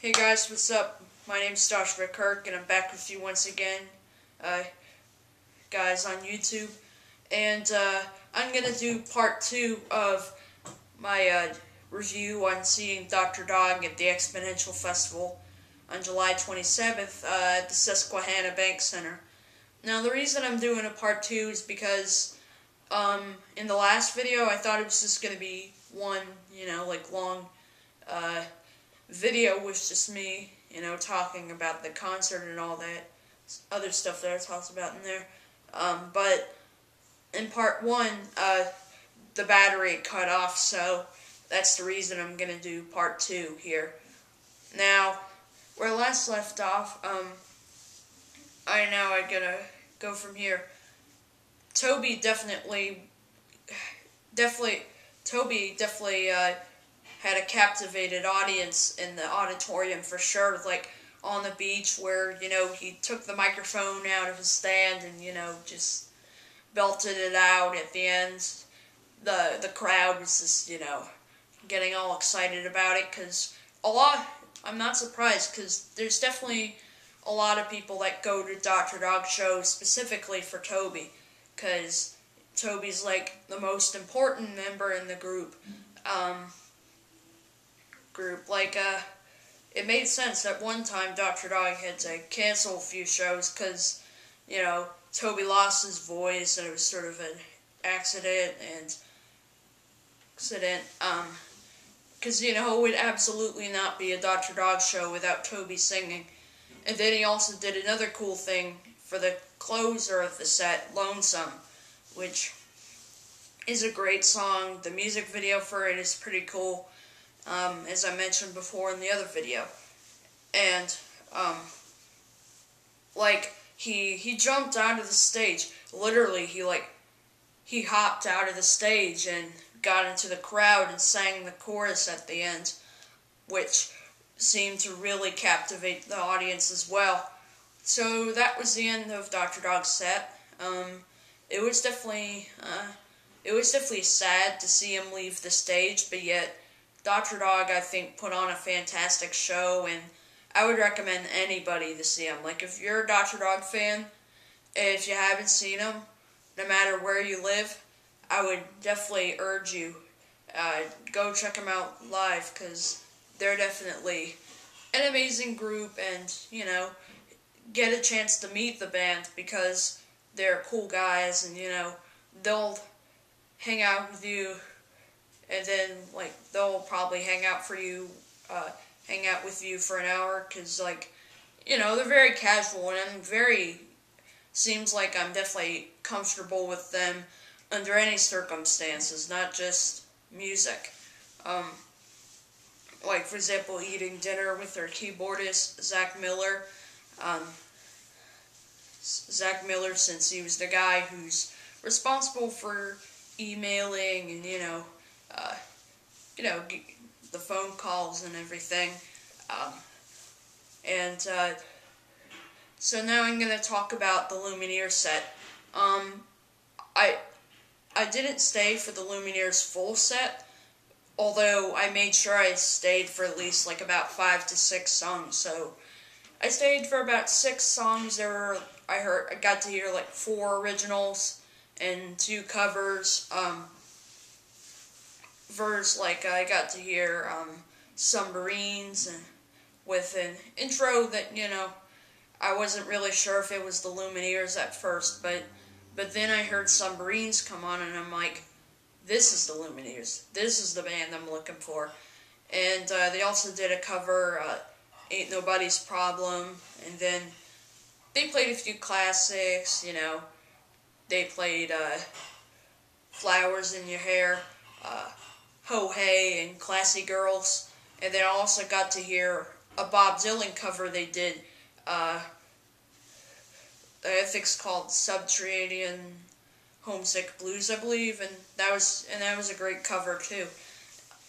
Hey guys, what's up? My name's Joshua Kirk, and I'm back with you once again, guys, on YouTube. And I'm gonna do part 2 of my review on seeing Dr. Dog at the Exponential Festival on July 27th at the Susquehanna Bank Center. Now, the reason I'm doing a part 2 is because in the last video I thought it was just gonna be one, long video with just me, talking about the concert and all that other stuff that I talked about in there. But in part 1, the battery cut off, so that's the reason I'm gonna do part 2 here. Now, where I last left off, I'm gonna go from here. Toby definitely had a captivated audience in the auditorium for sure, like on the beach where, he took the microphone out of his stand and, just belted it out at the end. The crowd was just, getting all excited about it, because I'm not surprised, because there's definitely a lot of people that go to Dr. Dog shows specifically for Toby, because Toby's like the most important member in the group. It made sense at one time Dr. Dog had to cancel a few shows because, Toby lost his voice and it was sort of an accident, because, it would absolutely not be a Dr. Dog show without Toby singing. And then he also did another cool thing for the closer of the set, Lonesome, which is a great song. The music video for it is pretty cool. As I mentioned before in the other video. And, he jumped out of the stage. Literally, he hopped out of the stage and got into the crowd and sang the chorus at the end, which seemed to really captivate the audience as well. So that was the end of Dr. Dog's set. It was definitely sad to see him leave the stage, but yet Dr. Dog, I think, put on a fantastic show, and I would recommend anybody to see him. Like, if you're a Dr. Dog fan, if you haven't seen him, no matter where you live, I would definitely urge you, go check them out live, because they're definitely an amazing group, and, get a chance to meet the band, because they're cool guys, and, they'll hang out with you. And then, they'll probably hang out with you for an hour, because, they're very casual, and seems like I'm definitely comfortable with them under any circumstances, not just music. For example, eating dinner with their keyboardist, Zach Miller. Zach Miller, since he was the guy who's responsible for emailing and, the phone calls and everything. So now I'm going to talk about the Lumineers set. I didn't stay for the Lumineers full set, although I made sure I stayed for at least about 5 to 6 songs. So I stayed for about 6 songs. I got to hear 4 originals and 2 covers. I got to hear Submarines, and with an intro that, I wasn't really sure if it was the Lumineers at first, but then I heard Submarines come on, and I'm like, this is the Lumineers. This is the band I'm looking for. And they also did a cover, Ain't Nobody's Problem, and then they played a few classics, they played Flowers in Your Hair, Ho Hey, and Classy Girls, and then I also got to hear a Bob Dylan cover they did. I think it's called Subterranean Homesick Blues, I believe, and that was a great cover too.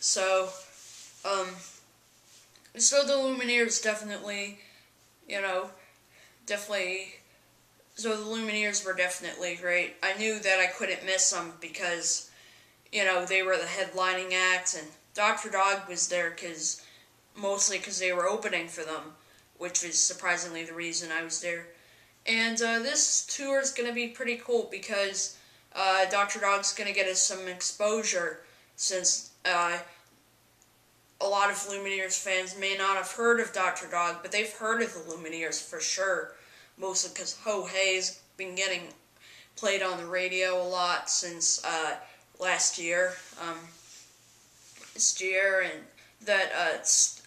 So the Lumineers definitely, so the Lumineers were definitely great. I knew that I couldn't miss them because, they were the headlining act, and Dr. Dog was there because mostly because they were opening for them, which was surprisingly the reason I was there. And this tour is going to be pretty cool because Dr. Dog's going to get us some exposure, since a lot of Lumineers fans may not have heard of Dr. Dog, but they've heard of the Lumineers for sure, mostly because Ho Hey's been getting played on the radio a lot since last year. And that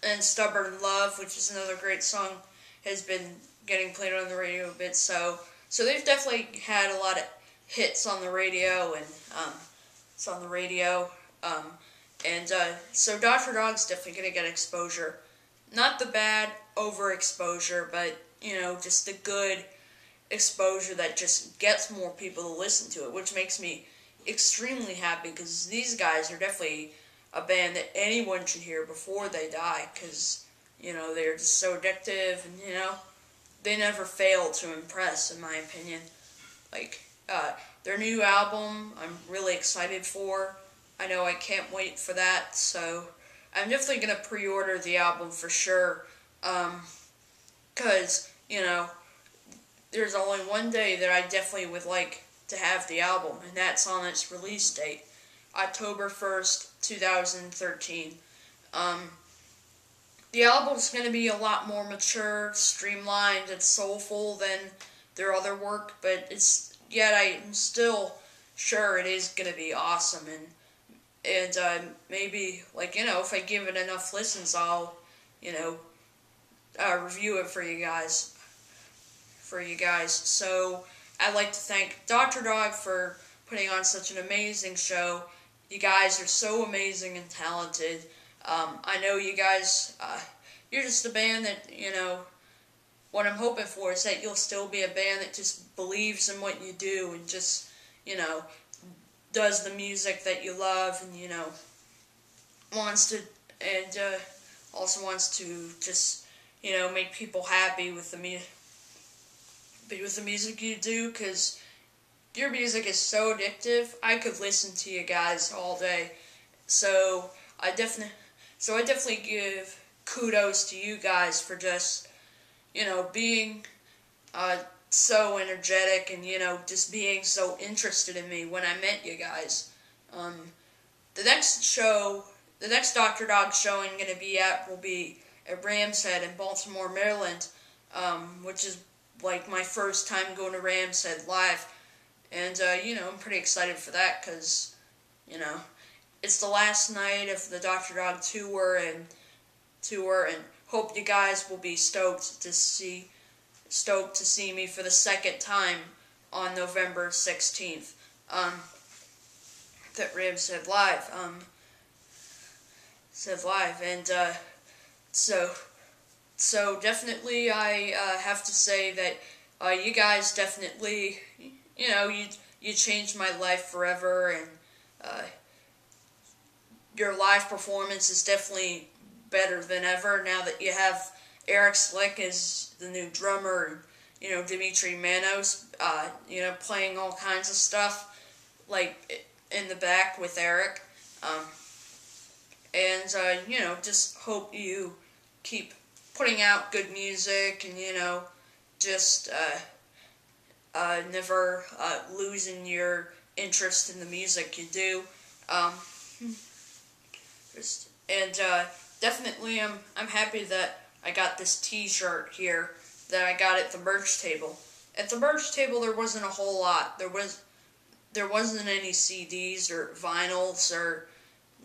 and Stubborn Love, which is another great song, has been getting played on the radio a bit. So they've definitely had a lot of hits on the radio, and it's on the radio. So Dr. Dog's definitely going to get exposure. Not the bad overexposure, but, just the good exposure that just gets more people to listen to it, which makes me extremely happy, because these guys are definitely a band that anyone should hear before they die, because, they're just so addictive, and, they never fail to impress, in my opinion. Like, their new album, I'm really excited for. I know I can't wait for that, so I'm definitely going to pre-order the album for sure, because, there's only one day that I definitely would like to have the album, and that's on its release date, October 1st, 2013. The album's going to be a lot more mature, streamlined, and soulful than their other work, but yet I'm still sure it is going to be awesome, and maybe, if I give it enough listens, I'll, review it for you guys. So, I'd like to thank Dr. Dog for putting on such an amazing show. You guys are so amazing and talented. I know you guys, you're just a band that, what I'm hoping for is that you'll still be a band that just believes in what you do, and just, does the music that you love, and, also wants to just, make people happy with the music you do, because your music is so addictive. I could listen to you guys all day. So I definitely give kudos to you guys for just, being so energetic, and, just being so interested in me when I met you guys. The next Dr. Dog show I'm going to be at will be at Ram's Head in Baltimore, Maryland, which is like my first time going to Ram's Head live, and, I'm pretty excited for that, because, it's the last night of the Dr. Dog tour, and hope you guys will be stoked to see me for the second time on November 16th, that Ram's Head live, and, so definitely I have to say that you guys definitely, you changed my life forever, and your live performance is definitely better than ever now that you have Eric Slick as the new drummer, and, Dimitri Manos, playing all kinds of stuff, like, in the back with Eric, and, just hope you keep putting out good music, and, just, never, losing your interest in the music you do, definitely I'm happy that I got this t-shirt here that I got at the merch table. At the merch table there wasn't a whole lot. There wasn't any CDs or vinyls or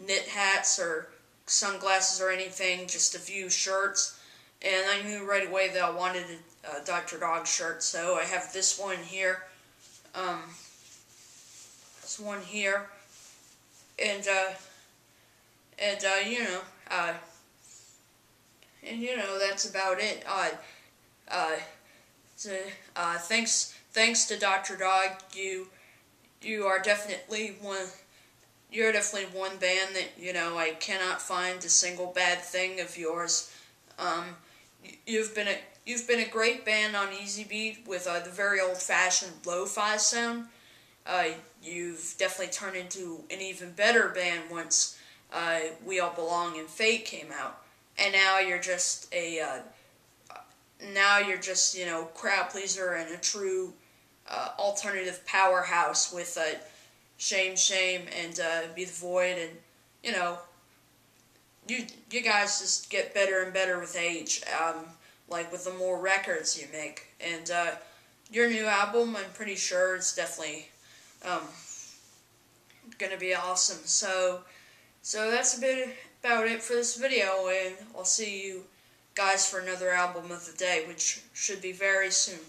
knit hats or sunglasses or anything, just a few shirts, and I knew right away that I wanted a Dr. Dog shirt, so I have this one here, and that's about it. Thanks to Dr. Dog, you are definitely one. You're definitely one band that, I cannot find a single bad thing of yours. You've been a great band on Easy Beat with the very old-fashioned lo-fi sound. You've definitely turned into an even better band once We All Belong and Fate came out. and now you're just crowd pleaser and a true alternative powerhouse with Shame and Be the Void, and you know, you guys just get better and better with age, like with the more records you make, and your new album, I'm pretty sure it's definitely gonna be awesome. So that's a bit about it for this video, and I'll see you guys for another album of the day, which should be very soon.